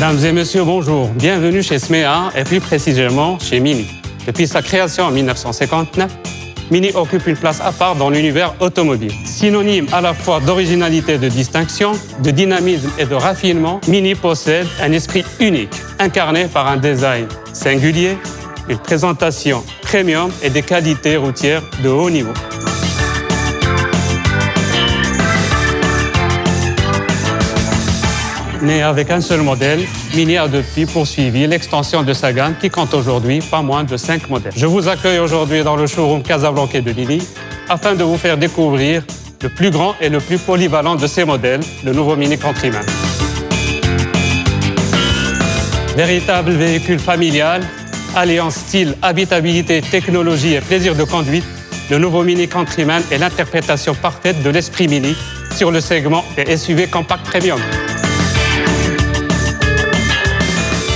Mesdames et messieurs, bonjour. Bienvenue chez Smea et plus précisément chez Mini. Depuis sa création en 1959, Mini occupe une place à part dans l'univers automobile. Synonyme à la fois d'originalité et de distinction, de dynamisme et de raffinement, Mini possède un esprit unique, incarné par un design singulier, une présentation premium et des qualités routières de haut niveau. Né avec un seul modèle, Mini a depuis poursuivi l'extension de sa gamme qui compte aujourd'hui pas moins de 5 modèles. Je vous accueille aujourd'hui dans le showroom Casablanca de Lily afin de vous faire découvrir le plus grand et le plus polyvalent de ces modèles, le nouveau Mini Countryman. Véritable véhicule familial, alliant style, habitabilité, technologie et plaisir de conduite, le nouveau Mini Countryman est l'interprétation parfaite de l'esprit Mini sur le segment des SUV compact premium.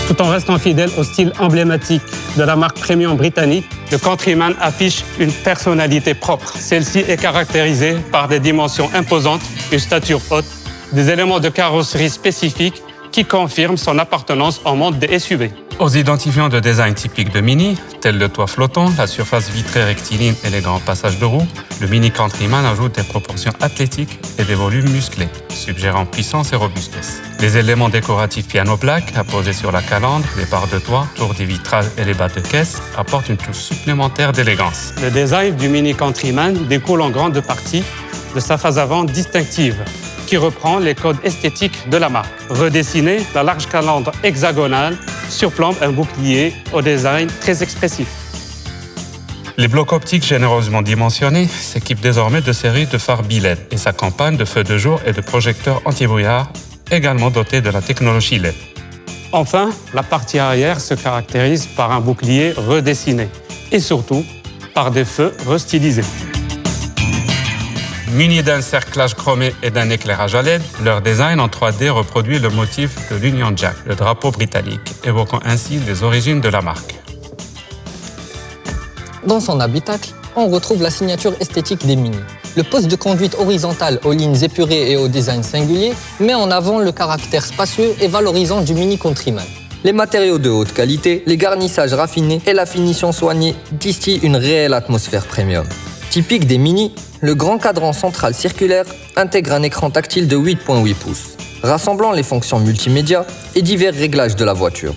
Tout en restant fidèle au style emblématique de la marque premium britannique, le Countryman affiche une personnalité propre. Celle-ci est caractérisée par des dimensions imposantes, une stature haute, des éléments de carrosserie spécifiques qui confirment son appartenance au monde des SUV. Aux identifiants de design typiques de Mini, tels le toit flottant, la surface vitrée rectiligne et les grands passages de roues, le Mini Countryman ajoute des proportions athlétiques et des volumes musclés, suggérant puissance et robustesse. Les éléments décoratifs piano-black apposés sur la calandre, les barres de toit, tour des vitrages et les bas de caisse apportent une touche supplémentaire d'élégance. Le design du Mini Countryman découle en grande partie de sa face avant distinctive, qui reprend les codes esthétiques de la marque. Redessiné, la large calandre hexagonale surplombe un bouclier au design très expressif. Les blocs optiques généreusement dimensionnés s'équipent désormais de séries de phares bi-LED et s'accompagnent de feux de jour et de projecteurs anti-brouillard, également dotés de la technologie LED. Enfin, la partie arrière se caractérise par un bouclier redessiné et surtout par des feux restylisés. Munis d'un cerclage chromé et d'un éclairage à LED, leur design en 3D reproduit le motif de l'Union Jack, le drapeau britannique, évoquant ainsi les origines de la marque. Dans son habitacle, on retrouve la signature esthétique des Mini. Le poste de conduite horizontal aux lignes épurées et au design singulier met en avant le caractère spacieux et valorisant du Mini Countryman. Les matériaux de haute qualité, les garnissages raffinés et la finition soignée distillent une réelle atmosphère premium. Typique des Mini, le grand cadran central circulaire intègre un écran tactile de 8,8 pouces, rassemblant les fonctions multimédia et divers réglages de la voiture.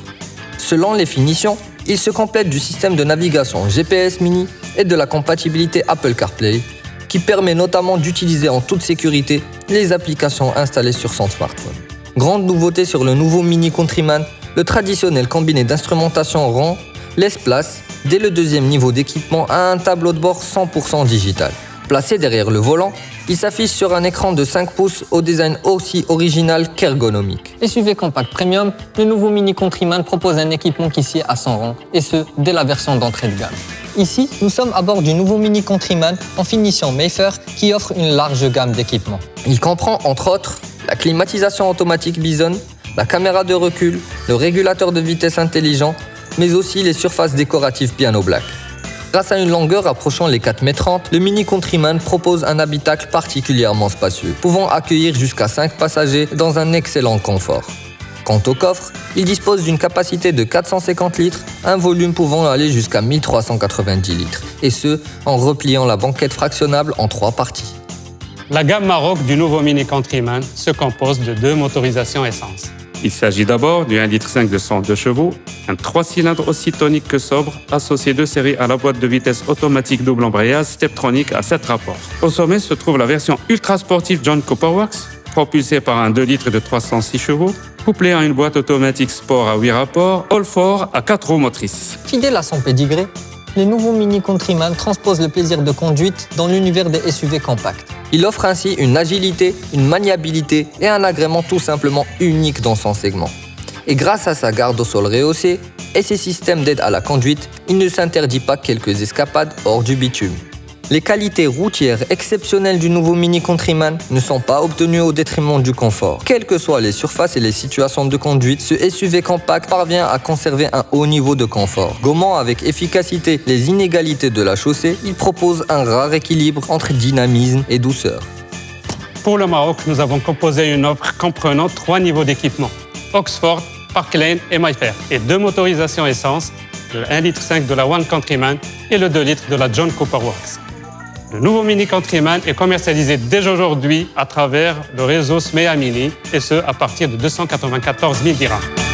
Selon les finitions, il se complète du système de navigation GPS Mini et de la compatibilité Apple CarPlay, qui permet notamment d'utiliser en toute sécurité les applications installées sur son smartphone. Grande nouveauté sur le nouveau Mini Countryman, le traditionnel combiné d'instrumentation rond laisse place, dès le deuxième niveau d'équipement, à un tableau de bord 100% digital. Placé derrière le volant, il s'affiche sur un écran de 5 pouces au design aussi original qu'ergonomique. SUV compact premium, le nouveau Mini Countryman propose un équipement qui sied à son rang, et ce, dès la version d'entrée de gamme. Ici, nous sommes à bord du nouveau Mini Countryman en finition Mayfair qui offre une large gamme d'équipements. Il comprend entre autres la climatisation automatique Bison, la caméra de recul, le régulateur de vitesse intelligent, mais aussi les surfaces décoratives piano black. Grâce à une longueur approchant les 4,30 m, le Mini Countryman propose un habitacle particulièrement spacieux, pouvant accueillir jusqu'à 5 passagers dans un excellent confort. Quant au coffre, il dispose d'une capacité de 450 litres, un volume pouvant aller jusqu'à 1390 litres, et ce, en repliant la banquette fractionnable en 3 parties. La gamme Maroc du nouveau Mini Countryman se compose de 2 motorisations essence. Il s'agit d'abord du 1,5 litre de 102 chevaux, un 3 cylindres aussi tonique que sobre, associé de série à la boîte de vitesse automatique double embrayage Steptronic à 7 rapports. Au sommet se trouve la version ultra sportive John Cooperworks, propulsée par un 2 litres de 306 chevaux, couplé à une boîte automatique sport à 8 rapports, All-4 à 4 roues motrices. Fidèle à son pédigré, les nouveaux Mini Countryman transposent le plaisir de conduite dans l'univers des SUV compacts. Il offre ainsi une agilité, une maniabilité et un agrément tout simplement unique dans son segment. Et grâce à sa garde au sol rehaussée et ses systèmes d'aide à la conduite, il ne s'interdit pas quelques escapades hors du bitume. Les qualités routières exceptionnelles du nouveau Mini Countryman ne sont pas obtenues au détriment du confort. Quelles que soient les surfaces et les situations de conduite, ce SUV compact parvient à conserver un haut niveau de confort. Gommant avec efficacité les inégalités de la chaussée, il propose un rare équilibre entre dynamisme et douceur. Pour le Maroc, nous avons composé une offre comprenant 3 niveaux d'équipement: Oxford, Park Lane et MyFair, et 2 motorisations essence, le 1,5 litre de la One Countryman et le 2 litres de la John Cooper Works. Le nouveau Mini Countryman est commercialisé dès aujourd'hui à travers le réseau Smea Mini, et ce à partir de 294 000 dirhams.